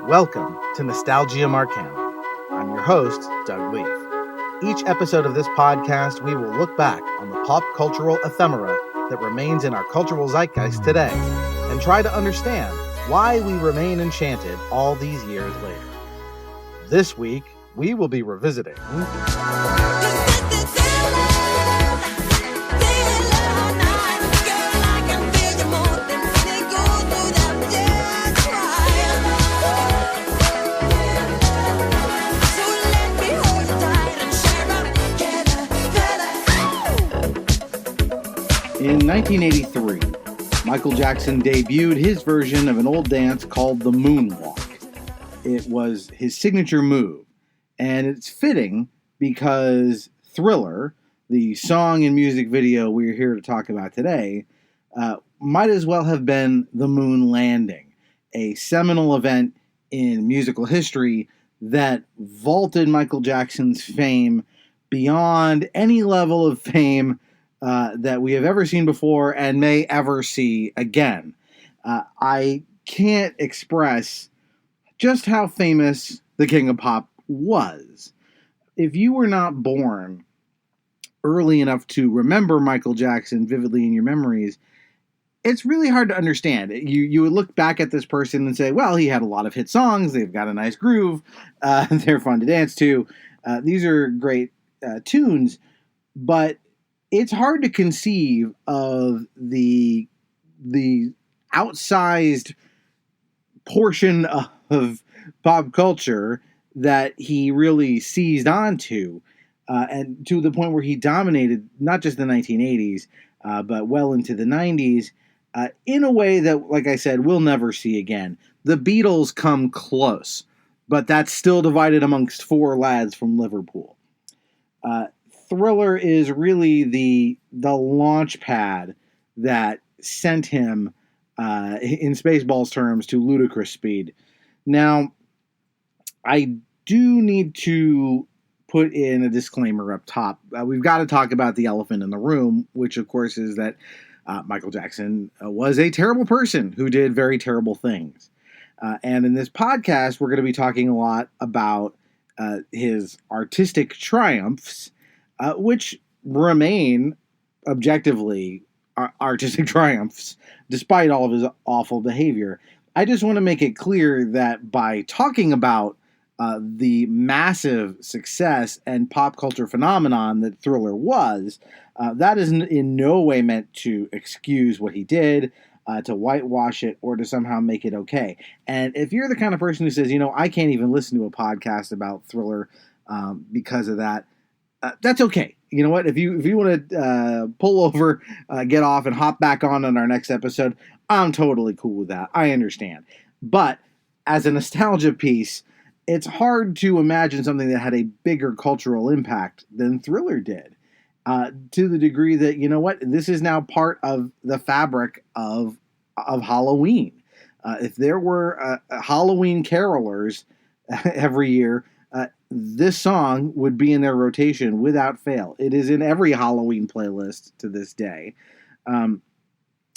Welcome to Nostalgia Marcana. I'm your host, Doug Leaf. Each episode of this podcast, we will look back on the pop cultural ephemera that remains in our cultural zeitgeist today and try to understand why we remain enchanted all these years later. This week, we will be revisiting In 1983, Michael Jackson debuted his version of an old dance called the moonwalk. It was his signature move, and it's fitting because Thriller, the song and music video we're here to talk about today, might as well have been the moon landing, a seminal event in musical history that vaulted Michael Jackson's fame beyond any level of fame that we have ever seen before and may ever see again. I can't express just how famous the King of Pop was. If you were not born early enough to remember Michael Jackson vividly in your memories, it's really hard to understand. You would look back at this person and say, well, he had a lot of hit songs, they've got a nice groove, they're fun to dance to, these are great tunes, but it's hard to conceive of the outsized portion of pop culture that he really seized onto, and to the point where he dominated not just the 1980s, but well into the 90s, in a way that, like I said, we'll never see again. The Beatles come close, but that's still divided amongst four lads from Liverpool. Thriller is really the launch pad that sent him, in Spaceballs terms, to ludicrous speed. Now, I do need to put in a disclaimer up top. We've got to talk about the elephant in the room, which of course is that Michael Jackson was a terrible person who did very terrible things. And in this podcast, we're going to be talking a lot about his artistic triumphs, which remain objectively artistic triumphs, despite all of his awful behavior. I just want to make it clear that by talking about the massive success and pop culture phenomenon that Thriller was, that is in no way meant to excuse what he did, to whitewash it, or to somehow make it okay. And if you're the kind of person who says, I can't even listen to a podcast about Thriller because of that, that's okay. You know what? If you want to pull over, get off, and hop back on our next episode, I'm totally cool with that. I understand. But as a nostalgia piece, it's hard to imagine something that had a bigger cultural impact than Thriller did. To the degree that, this is now part of the fabric of Halloween. If there were Halloween carolers every year, this song would be in their rotation without fail. It is in every Halloween playlist to this day.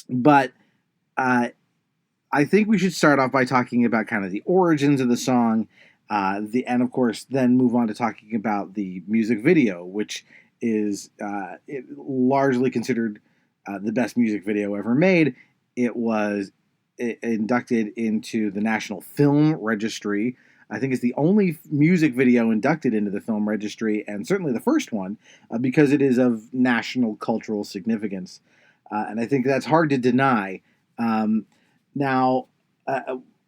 But I think we should start off by talking about kind of the origins of the song, and of course then move on to talking about the music video, which is largely considered the best music video ever made. It was inducted into the National Film Registry. I think it's the only music video inducted into the film registry, and certainly the first one, because it is of national cultural significance. And I think that's hard to deny. Now,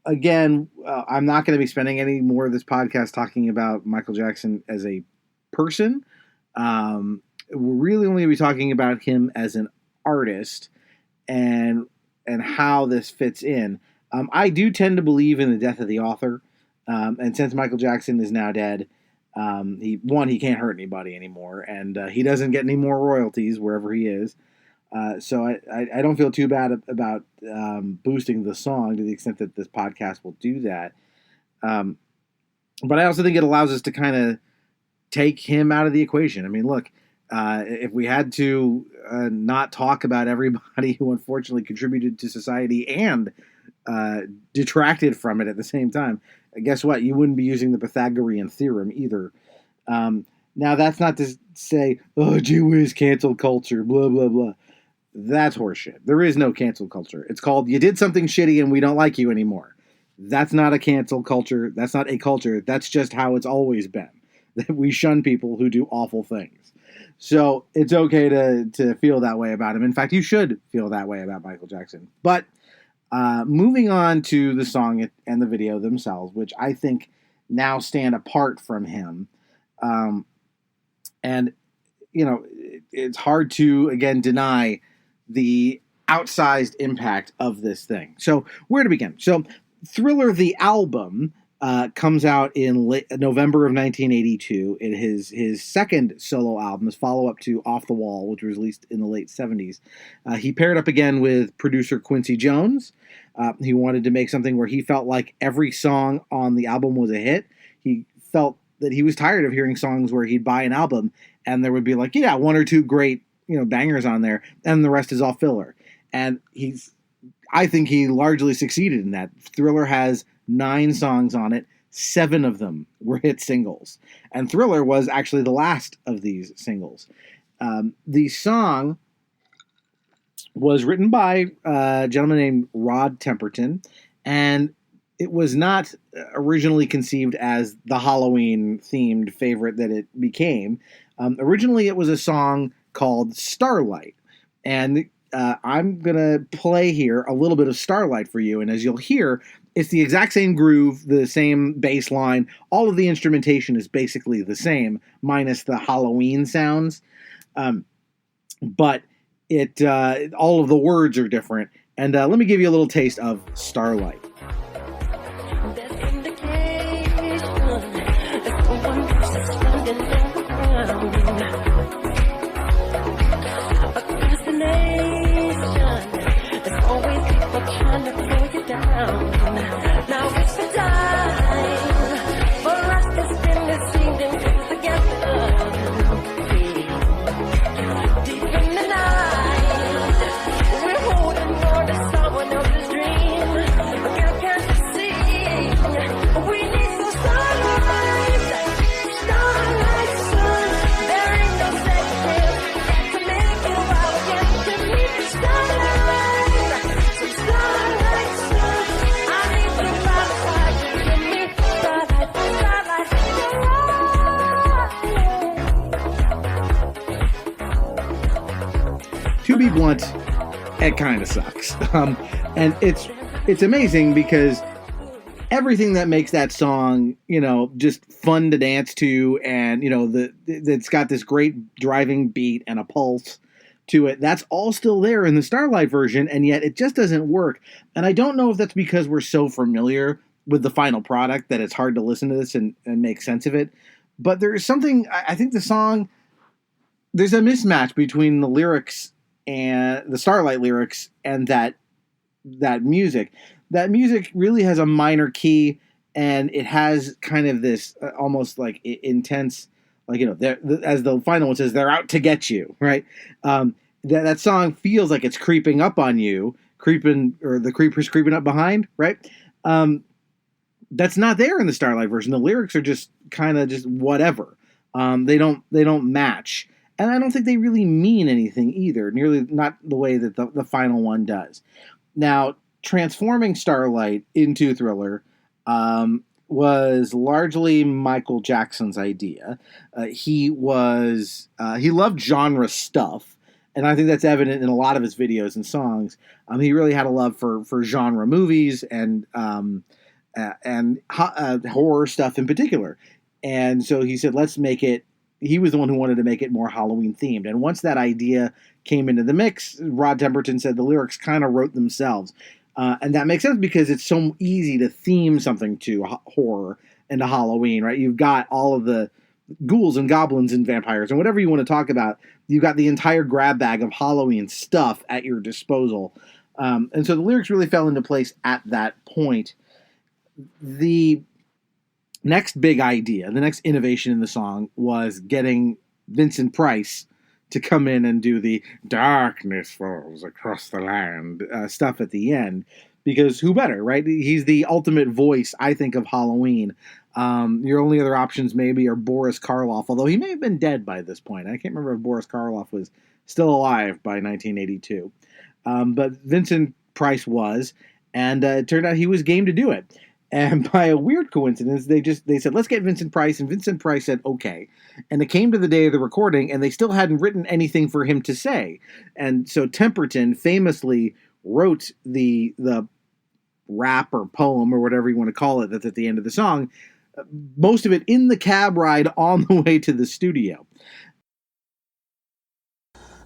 again, I'm not going to be spending any more of this podcast talking about Michael Jackson as a person. We're really only going to be talking about him as an artist and how this fits in. I do tend to believe in the death of the author. And since Michael Jackson is now dead, he can't hurt anybody anymore, and he doesn't get any more royalties wherever he is. So I don't feel too bad about boosting the song to the extent that this podcast will do that. But I also think it allows us to kind of take him out of the equation. I mean, look, if we had to not talk about everybody who unfortunately contributed to society and detracted from it at the same time, guess what? You wouldn't be using the Pythagorean theorem either. Now, that's not to say, oh, gee whiz, cancel culture, blah, blah, blah. That's horseshit. There is no cancel culture. It's called, you did something shitty and we don't like you anymore. That's not a cancel culture. That's not a culture. That's just how it's always been. That we shun people who do awful things. So it's okay to feel that way about him. In fact, you should feel that way about Michael Jackson. But moving on to the song and the video themselves, which I think now stand apart from him. And, you know, it's hard to, again, deny the outsized impact of this thing. So where to begin? So Thriller, the album, comes out in November of 1982. It is his second solo album, his follow-up to Off the Wall, which was released in the late 70s. He paired up again with producer Quincy Jones. He wanted to make something where he felt like every song on the album was a hit. He felt that he was tired of hearing songs where he'd buy an album and there would be like, yeah, one or two great, bangers on there, and the rest is all filler. And I think he largely succeeded in that. Thriller has 9 songs on it. 7 of them were hit singles. And Thriller was actually the last of these singles. The song was written by a gentleman named Rod Temperton, and it was not originally conceived as the Halloween-themed favorite that it became. Originally, it was a song called Starlight. And I'm going to play here a little bit of Starlight for you. And as you'll hear, it's the exact same groove, the same bass line. All of the instrumentation is basically the same, minus the Halloween sounds. But all of the words are different. And let me give you a little taste of Starlight. Now it's the time for us to spend this evening together. Deep in the night, we're holding on to someone else's dream. Can't you see? We need some starlight, starlight sun. There ain't no second to make it wild again. Give me the starlight, some starlight sun. To be blunt, it kind of sucks. And it's amazing because everything that makes that song, just fun to dance to, and, it's got this great driving beat and a pulse to it, that's all still there in the Starlight version, and yet it just doesn't work. And I don't know if that's because we're so familiar with the final product that it's hard to listen to this and make sense of it. But there's something, I think the song, there's a mismatch between the lyrics and the Starlight lyrics and that music. That music really has a minor key, and it has kind of this almost like intense, like, as the final one says, they're out to get you, right? That song feels like it's creeping up on you, or the creeper's creeping up behind, right? That's not there in the Starlight version. The lyrics are just kind of just whatever. They don't match. And I don't think they really mean anything either, nearly not the way that the final one does. Now, transforming Starlight into Thriller was largely Michael Jackson's idea. He loved genre stuff, and I think that's evident in a lot of his videos and songs. He really had a love for genre movies and horror stuff in particular. And so he said, let's make it. He was the one who wanted to make it more Halloween themed. And once that idea came into the mix, Rod Temperton said the lyrics kind of wrote themselves. And that makes sense because it's so easy to theme something to horror and to Halloween, right? You've got all of the ghouls and goblins and vampires and whatever you want to talk about. You've got the entire grab bag of Halloween stuff at your disposal. And so the lyrics really fell into place at that point. The next big idea, the next innovation in the song was getting Vincent Price to come in and do the darkness falls across the land stuff at the end, because who better, right? He's the ultimate voice, I think, of Halloween. Your only other options maybe are Boris Karloff, although he may have been dead by this point. I can't remember if Boris Karloff was still alive by 1982. But Vincent Price was, and it turned out he was game to do it. And by a weird coincidence, they said, let's get Vincent Price, and Vincent Price said, okay. And it came to the day of the recording, and they still hadn't written anything for him to say. And so Temperton famously wrote the rap or poem or whatever you want to call it that's at the end of the song, most of it in the cab ride on the way to the studio.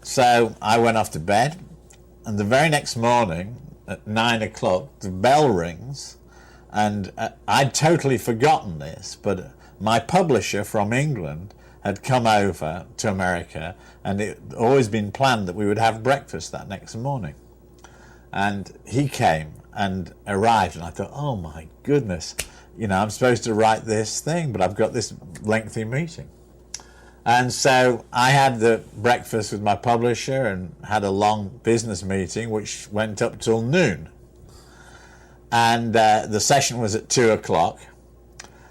So I went off to bed, and the very next morning at 9 o'clock, the bell rings, and I'd totally forgotten this, but my publisher from England had come over to America, and it had always been planned that we would have breakfast that next morning. And he came and arrived, and I thought, oh my goodness, I'm supposed to write this thing, but I've got this lengthy meeting. And so I had the breakfast with my publisher and had a long business meeting, which went up till noon. And the session was at 2 o'clock.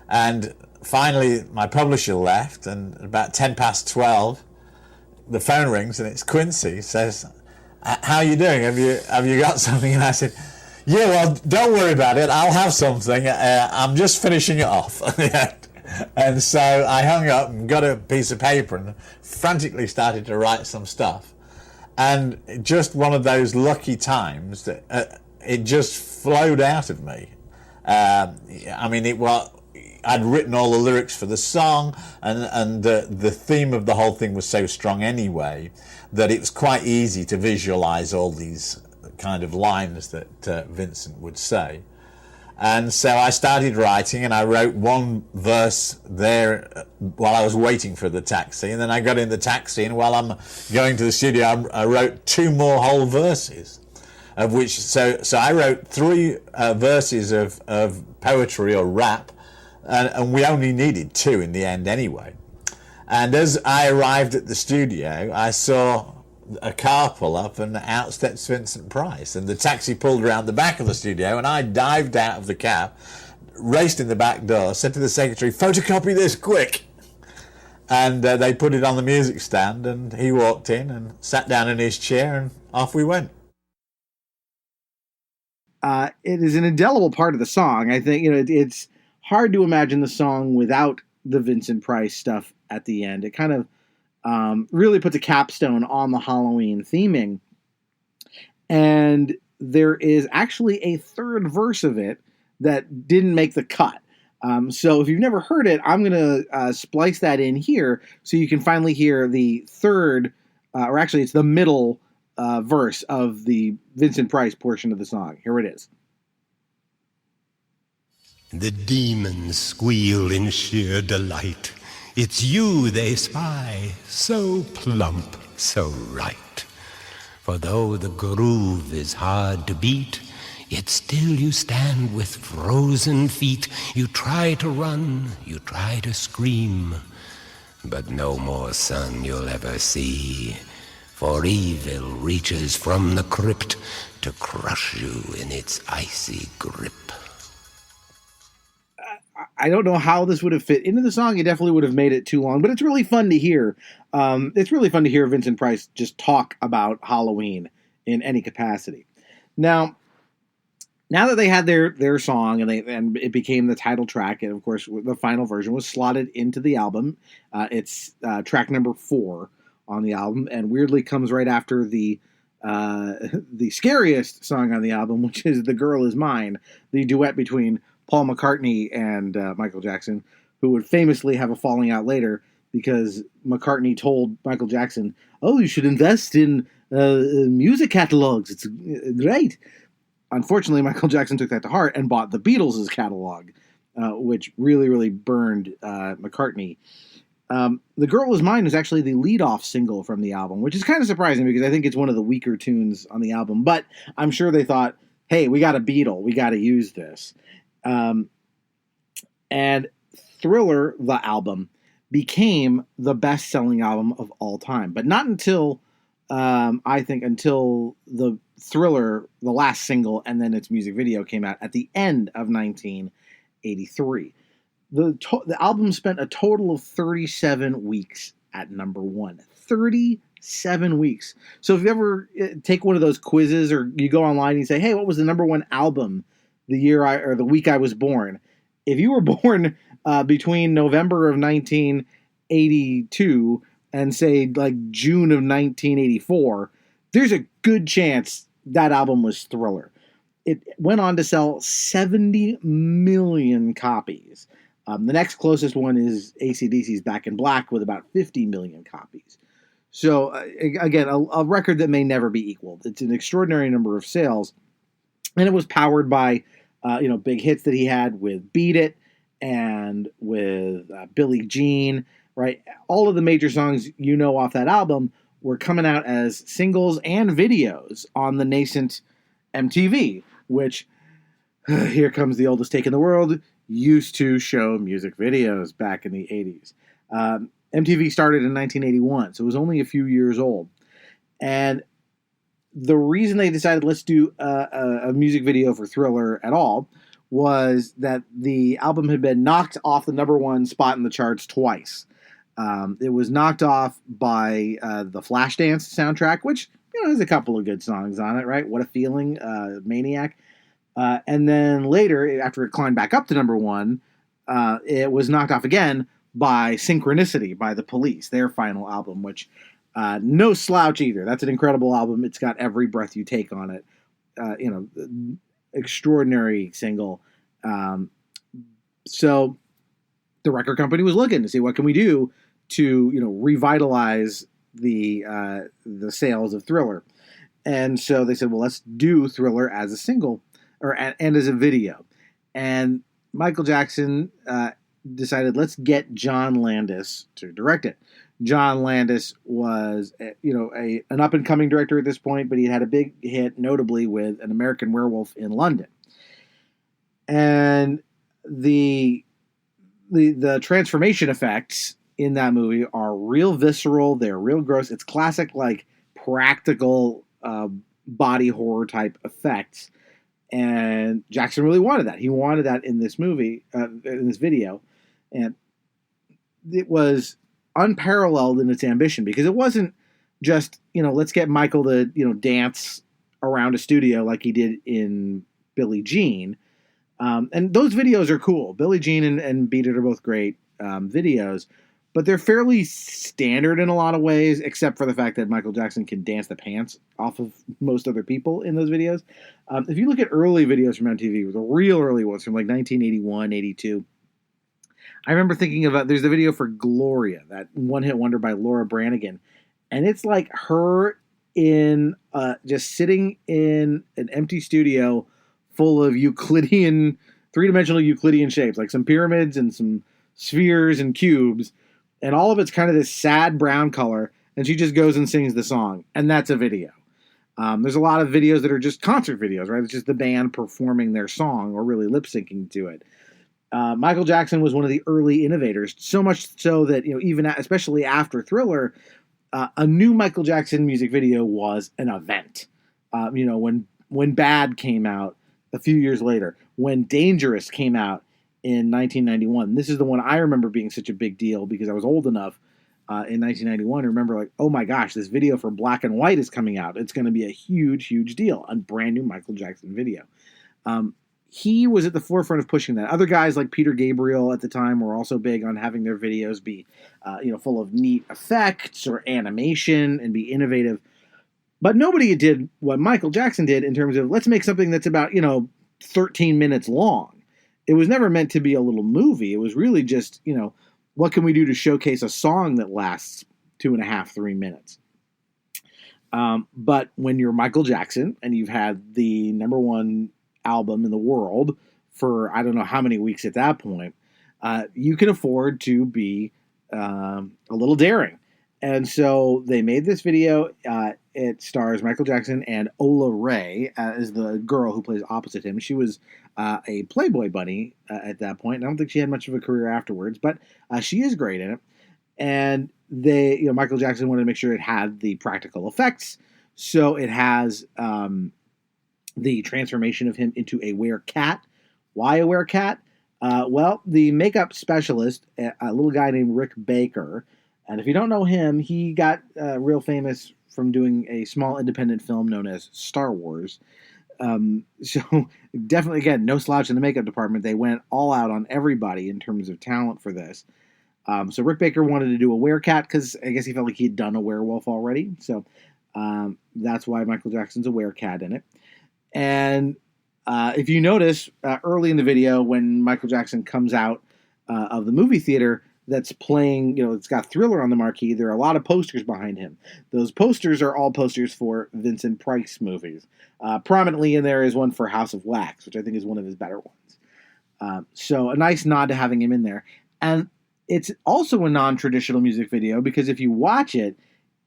And finally, my publisher left, and about 10 past 12, the phone rings, and it's Quincy. Says, how are you doing? Have you got something? And I said, yeah, well, don't worry about it. I'll have something. I'm just finishing it off. And so I hung up and got a piece of paper and frantically started to write some stuff. And just one of those lucky times that it just flowed out of me. I'd written all the lyrics for the song, and the theme of the whole thing was so strong anyway that it was quite easy to visualize all these kind of lines that Vincent would say. And so I started writing, and I wrote one verse there while I was waiting for the taxi, and then I got in the taxi, and while I'm going to the studio, I wrote 2 more whole verses, of which, so I wrote 3 verses of poetry or rap, and we only needed 2 in the end anyway. And as I arrived at the studio, I saw a car pull up, and out steps Vincent Price, and the taxi pulled around the back of the studio, and I dived out of the cab, raced in the back door, said to the secretary, photocopy this quick, and they put it on the music stand, and he walked in and sat down in his chair, and off we went. It is an indelible part of the song. I think it's hard to imagine the song without the Vincent Price stuff at the end. It kind of really puts a capstone on the Halloween theming. And there is actually a third verse of it that didn't make the cut. So if you've never heard it, I'm going to splice that in here so you can finally hear the third, or actually it's the middle verse of the Vincent Price portion of the song. Here it is. The demons squeal in sheer delight. It's you they spy, so plump, so right. For though the groove is hard to beat, yet still you stand with frozen feet. You try to run, you try to scream, but no more sun you'll ever see. For evil reaches from the crypt to crush you in its icy grip. I don't know how this would have fit into the song. It definitely would have made it too long, but it's really fun to hear. It's really fun to hear Vincent Price just talk about Halloween in any capacity. Now that they had their song and it became the title track, and of course the final version was slotted into the album. It's track number 4 on the album, and weirdly comes right after the scariest song on the album, which is "The Girl Is Mine," the duet between Paul McCartney and Michael Jackson, who would famously have a falling out later because McCartney told Michael Jackson, "Oh, you should invest in music catalogs. It's great." Unfortunately, Michael Jackson took that to heart and bought the Beatles' catalog, which really, really burned McCartney. "The Girl Is Mine" is actually the lead-off single from the album, which is kind of surprising because I think it's one of the weaker tunes on the album. But I'm sure they thought, hey, we got a Beatle. We got to use this. And Thriller, the album, became the best-selling album of all time. But not until I think, until the Thriller, the last single, and then its music video came out at the end of 1983. The album spent a total of 37 weeks at number one. 37 weeks. So if you ever take one of those quizzes, or you go online and you say, hey, what was the number one album or the week I was born? If you were born between November of 1982 and say like June of 1984, there's a good chance that album was Thriller. It went on to sell 70 million copies. The next closest one is AC/DC's Back in Black with about 50 million copies. So, again, a record that may never be equaled. It's an extraordinary number of sales. And it was powered by, big hits that he had with Beat It and with Billie Jean, right? All of the major songs off that album were coming out as singles and videos on the nascent MTV, which, here comes the oldest take in the world, used to show music videos back in the 80s. MTV started in 1981, so it was only a few years old. And the reason they decided let's do a music video for Thriller at all was that the album had been knocked off the number one spot in the charts twice. It was knocked off by the Flashdance soundtrack, which has a couple of good songs on it, right? What a Feeling, Maniac. And then later, after it climbed back up to number one, it was knocked off again by Synchronicity by The Police, their final album, which no slouch either. That's an incredible album. It's got Every Breath You Take on it. Extraordinary single. So the record company was looking to see what can we do to revitalize the sales of Thriller. And so they said, well, let's do Thriller as a single and as a video. And Michael Jackson decided, let's get John Landis to direct it. John Landis was, an up-and-coming director at this point, but he had a big hit, notably with An American Werewolf in London. And the transformation effects in that movie are real visceral. They're real gross. It's classic, practical body horror type effects. And Jackson really wanted that. He wanted that in this movie, in this video. And it was unparalleled in its ambition, because it wasn't just, let's get Michael to, dance around a studio like he did in Billie Jean. And those videos are cool. Billie Jean and Beat It are both great videos, but they're fairly standard in a lot of ways, except for the fact that Michael Jackson can dance the pants off of most other people in those videos. If you look at early videos from MTV, the real early ones from 1981, 82, I remember thinking about, there's the video for Gloria, that one-hit wonder by Laura Branigan, and it's like her in just sitting in an empty studio full of three-dimensional Euclidean shapes, like some pyramids and some spheres and cubes, and all of it's kind of this sad brown color, and she just goes and sings the song, and that's a video. There's a lot of videos that are just concert videos, right? It's just the band performing their song or really lip-syncing to it. Michael Jackson was one of the early innovators, so much so that, even especially after Thriller, a new Michael Jackson music video was an event. When Bad came out a few years later, when Dangerous came out in 1991, this is the one I remember being such a big deal because I was old enough in 1991 to remember, oh my gosh, this video for Black and White is coming out. It's going to be a huge, huge deal. A brand new Michael Jackson video. He was at the forefront of pushing that. Other guys like Peter Gabriel at the time were also big on having their videos be, full of neat effects or animation and be innovative. But nobody did what Michael Jackson did in terms of, let's make something that's about, 13 minutes long. It was never meant to be a little movie. It was really just, what can we do to showcase a song that lasts 2.5, 3 minutes? But when you're Michael Jackson and you've had the number one album in the world for I don't know how many weeks at that point, you can afford to be a little daring. And so they made this video. It stars Michael Jackson and Ola Ray as the girl who plays opposite him. She was a Playboy bunny at that point. I don't think she had much of a career afterwards, but she is great in it. And Michael Jackson wanted to make sure it had the practical effects. So it has the transformation of him into a werecat. Why a werecat? Well, the makeup specialist, a little guy named Rick Baker, and if you don't know him, he got real famous from doing a small independent film known as Star Wars. So definitely, again, no slouch in the makeup department. They went all out on everybody in terms of talent for this. So Rick Baker wanted to do a werecat because I guess he felt like he'd done a werewolf already. So that's why Michael Jackson's a werecat in it. And if you notice early in the video when Michael Jackson comes out of the movie theater that's playing, it's got Thriller on the marquee, there are a lot of posters behind him. Those posters are all posters for Vincent Price movies. Prominently in there is one for House of Wax, which I think is one of his better ones. So a nice nod to having him in there. And it's also a non-traditional music video because if you watch it,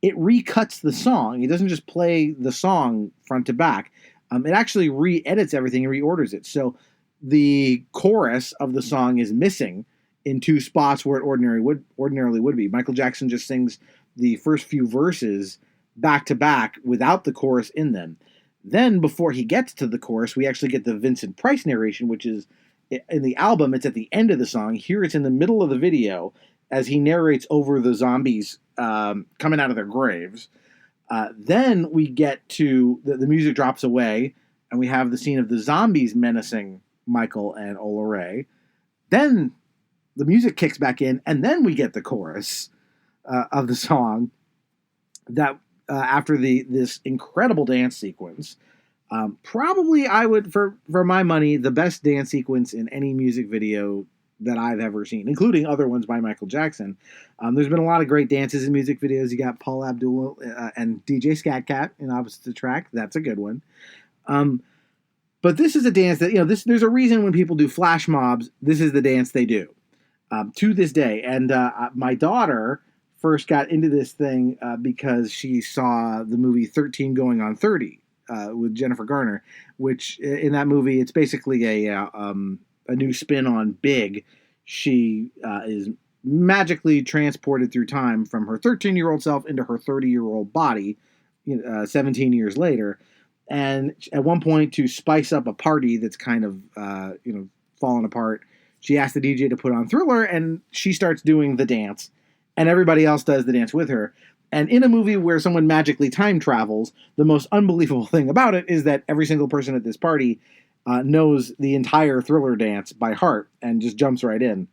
it recuts the song. It doesn't just play the song front to back. It actually re-edits everything and reorders it. So the chorus of the song is missing in two spots where it ordinarily would be. Michael Jackson just sings the first few verses back to back without the chorus in them. Then before he gets to the chorus, we actually get the Vincent Price narration, which is in the album. It's at the end of the song. Here it's in the middle of the video as he narrates over the zombies coming out of their graves. Then we get to the music drops away, and we have the scene of the zombies menacing Michael and Ola Ray. Then the music kicks back in, and then we get the chorus of the song. That after this incredible dance sequence, probably I would, for my money, the best dance sequence in any music video that I've ever seen, including other ones by Michael Jackson. There's been a lot of great dances in music videos. You got Paul Abdul and DJ Scat Cat in Opposite Track. That's a good one. But this is a dance that, there's a reason when people do flash mobs, this is the dance they do to this day. And my daughter first got into this thing because she saw the movie 13 Going on 30 with Jennifer Garner, which in that movie, it's basically a new spin on Big. She is magically transported through time from her 13-year-old self into her 30-year-old body 17 years later. And at one point, to spice up a party that's kind of, falling apart, she asked the DJ to put on Thriller, and she starts doing the dance, and everybody else does the dance with her. And in a movie where someone magically time travels, the most unbelievable thing about it is that every single person at this party knows the entire Thriller dance by heart and just jumps right in.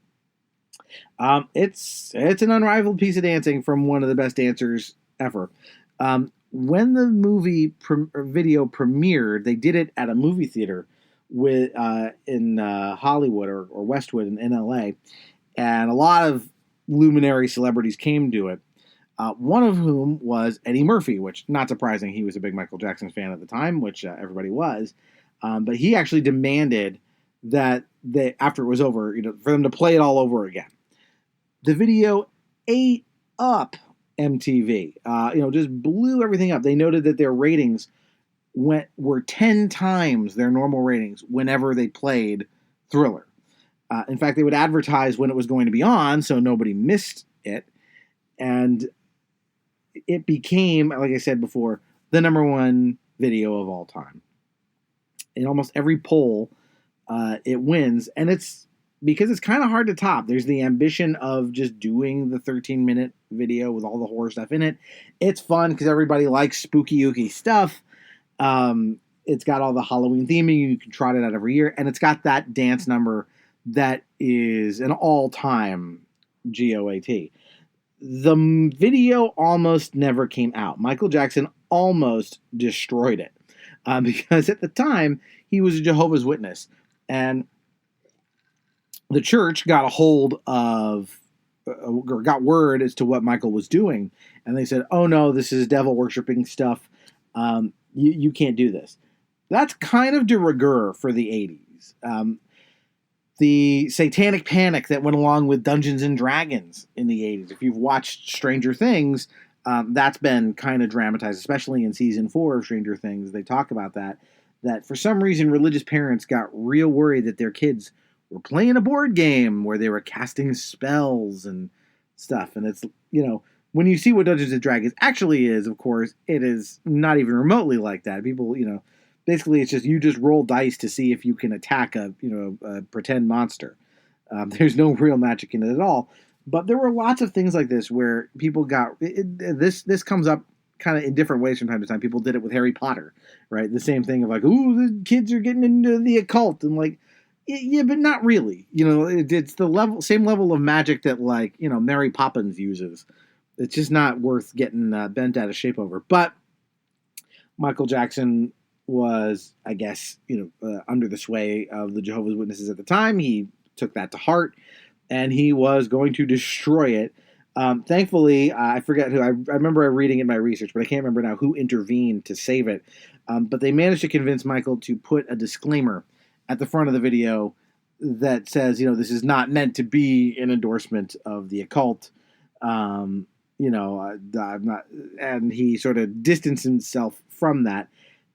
It's an unrivaled piece of dancing from one of the best dancers ever. When the movie video premiered, they did it at a movie theater in Hollywood or Westwood in LA, and a lot of luminary celebrities came to it. One of whom was Eddie Murphy, which, not surprising, he was a big Michael Jackson fan at the time, which everybody was. But he actually demanded that after it was over, for them to play it all over again. The video ate up MTV. Just blew everything up. They noted that their ratings were 10 times their normal ratings whenever they played Thriller. In fact, they would advertise when it was going to be on, so nobody missed it. And it became, like I said before, the number one video of all time. In almost every poll, it wins. And it's because it's kind of hard to top. There's the ambition of just doing the 13-minute video with all the horror stuff in it. It's fun because everybody likes spooky, ooky stuff. It's got all the Halloween theming. You can trot it out every year. And it's got that dance number that is an all-time GOAT. The video almost never came out. Michael Jackson almost destroyed it because at the time he was a Jehovah's Witness, and the church got a hold of or got word as to what Michael was doing, and they said, "Oh no, this is devil worshipping stuff. You can't do this." That's kind of de rigueur for the 80s. The satanic panic that went along with Dungeons and Dragons in the 80s. If you've watched Stranger Things, that's been kind of dramatized, especially in season 4 of Stranger Things. They talk about that for some reason religious parents got real worried that their kids were playing a board game where they were casting spells and stuff. And it's, when you see what Dungeons and Dragons actually is, of course, it is not even remotely like that. People, basically it's just you just roll dice to see if you can attack a pretend monster. There's no real magic in it at all. But there were lots of things like this where people got this comes up kind of in different ways from time to time. People did it with Harry Potter, right? The same thing of like, ooh, the kids are getting into the occult, and like, yeah, but not really. It's the same level of magic that like Mary Poppins uses. It's just not worth getting bent out of shape over. But Michael Jackson was, I guess, under the sway of the Jehovah's Witnesses at the time. He took that to heart, and he was going to destroy it. Thankfully, I forget who. I remember reading in my research, but I can't remember now who intervened to save it. But they managed to convince Michael to put a disclaimer at the front of the video that says, this is not meant to be an endorsement of the occult. I'm not, and he sort of distanced himself from that.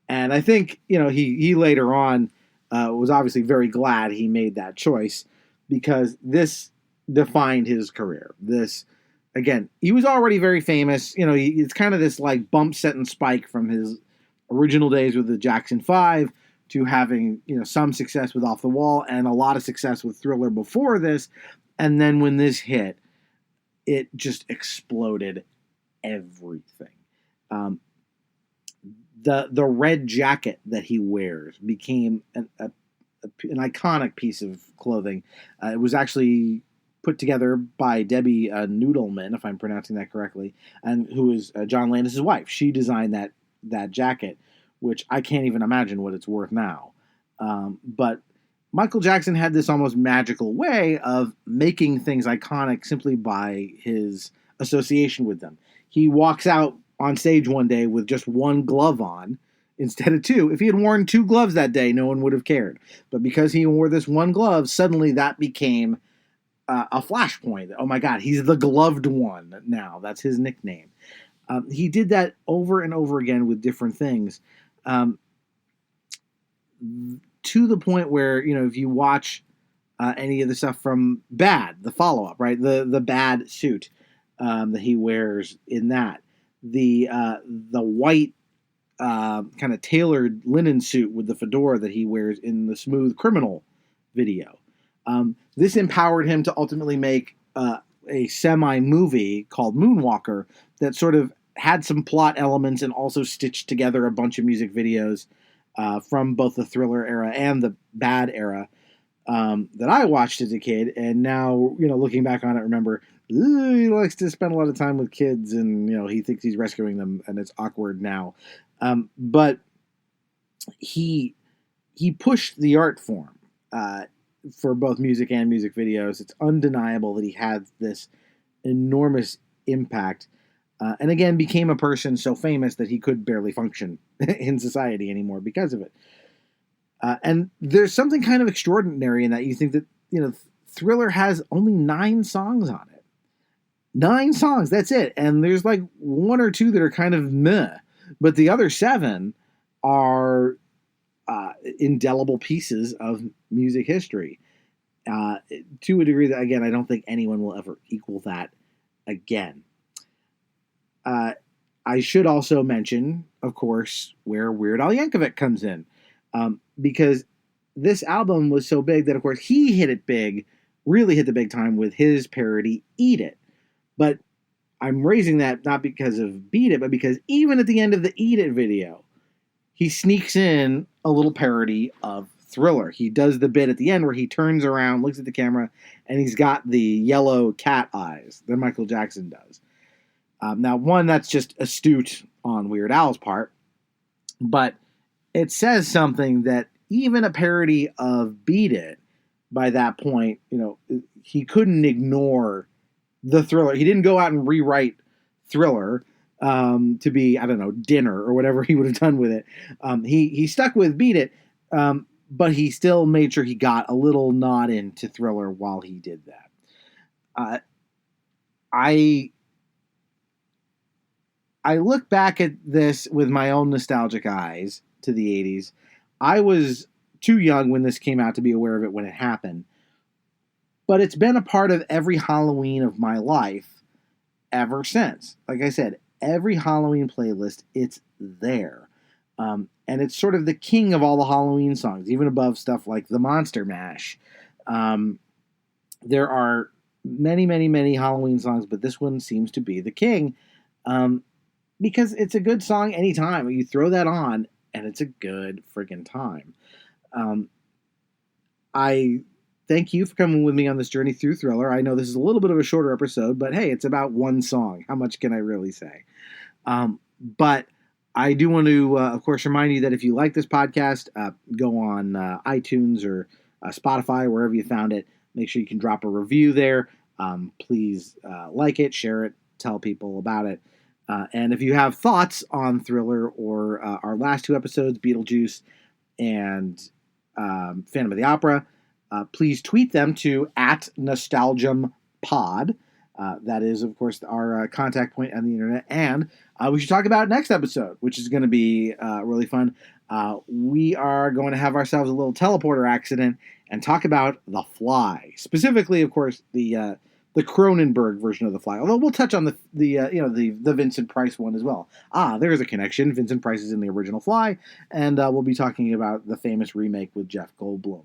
And I think, he later on was obviously very glad he made that choice, because this defined his career. This, again, he was already very famous. It's kind of this like bump, set, and spike from his original days with the Jackson 5 to having, some success with Off the Wall and a lot of success with Thriller before this. And then when this hit, it just exploded everything. The red jacket that he wears became an iconic piece of clothing. It was actually put together by Debbie Noodleman, if I'm pronouncing that correctly, and who is John Landis' wife. She designed that jacket, which I can't even imagine what it's worth now. But Michael Jackson had this almost magical way of making things iconic simply by his association with them. He walks out on stage one day with just one glove on instead of two. If he had worn two gloves that day, no one would have cared. But because he wore this one glove, suddenly that became a flashpoint. Oh my God, he's the gloved one now. That's his nickname. He did that over and over again with different things. To the point where, if you watch any of the stuff from Bad, the follow-up, right? The Bad suit that he wears in that. The white kind of tailored linen suit with the fedora that he wears in the Smooth Criminal video. This empowered him to ultimately make a semi-movie called Moonwalker that sort of had some plot elements and also stitched together a bunch of music videos from both the Thriller era and the Bad era that I watched as a kid. And now, looking back on it, remember, he likes to spend a lot of time with kids, and, he thinks he's rescuing them, and it's awkward now. But he pushed the art form for both music and music videos. It's undeniable that he had this enormous impact. And again, became a person so famous that he could barely function in society anymore because of it. And there's something kind of extraordinary in that. You think that, Thriller has only 9 songs on it. 9 songs, that's it. And there's like 1 or 2 that are kind of meh. But the other 7 are indelible pieces of music history. To a degree that, again, I don't think anyone will ever equal that again. I should also mention, of course, where Weird Al Yankovic comes in. Because this album was so big that, of course, he hit it big, really hit the big time with his parody, Eat It. But I'm raising that not because of Beat It, but because even at the end of the Eat It video, he sneaks in a little parody of Thriller. He does the bit at the end where he turns around, looks at the camera, and he's got the yellow cat eyes that Michael Jackson does. Now, one, that's just astute on Weird Al's part, but it says something that even a parody of Beat It, by that point, he couldn't ignore the Thriller. He didn't go out and rewrite Thriller to be, I don't know, Dinner or whatever he would have done with it. He stuck with Beat It, but he still made sure he got a little nod into Thriller while he did that. I look back at this with my own nostalgic eyes to the 80s. I was too young when this came out to be aware of it when it happened. But it's been a part of every Halloween of my life ever since. Like I said, every Halloween playlist, it's there. And it's sort of the king of all the Halloween songs, even above stuff like the Monster Mash. There are many, many, many Halloween songs, but this one seems to be the king because it's a good song anytime. You throw that on, and it's a good friggin' time. I thank you for coming with me on this journey through Thriller. I know this is a little bit of a shorter episode, but hey, it's about one song. How much can I really say? But I do want to, of course, remind you that if you like this podcast, go on iTunes or Spotify, wherever you found it. Make sure you can drop a review there. Please like it, share it, tell people about it. And if you have thoughts on Thriller or our last two episodes, Beetlejuice and Phantom of the Opera, please tweet them to @NostalgiumPod. That is, of course, our contact point on the internet. And we should talk about next episode, which is going to be really fun. We are going to have ourselves a little teleporter accident and talk about The Fly. Specifically, of course, the Cronenberg version of The Fly. Although we'll touch on the Vincent Price one as well. There's a connection. Vincent Price is in the original Fly, and we'll be talking about the famous remake with Jeff Goldblum.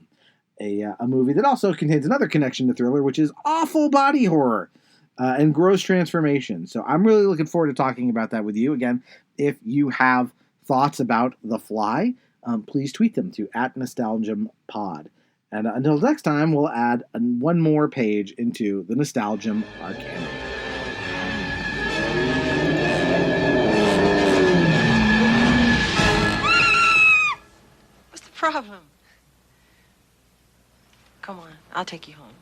A movie that also contains another connection to Thriller, which is awful body horror and gross transformation. So I'm really looking forward to talking about that with you. Again, if you have thoughts about The Fly, please tweet them to @NostalgiumPod. And until next time, we'll add one more page into the Nostalgium Arcanum. What's the problem? Come on, I'll take you home.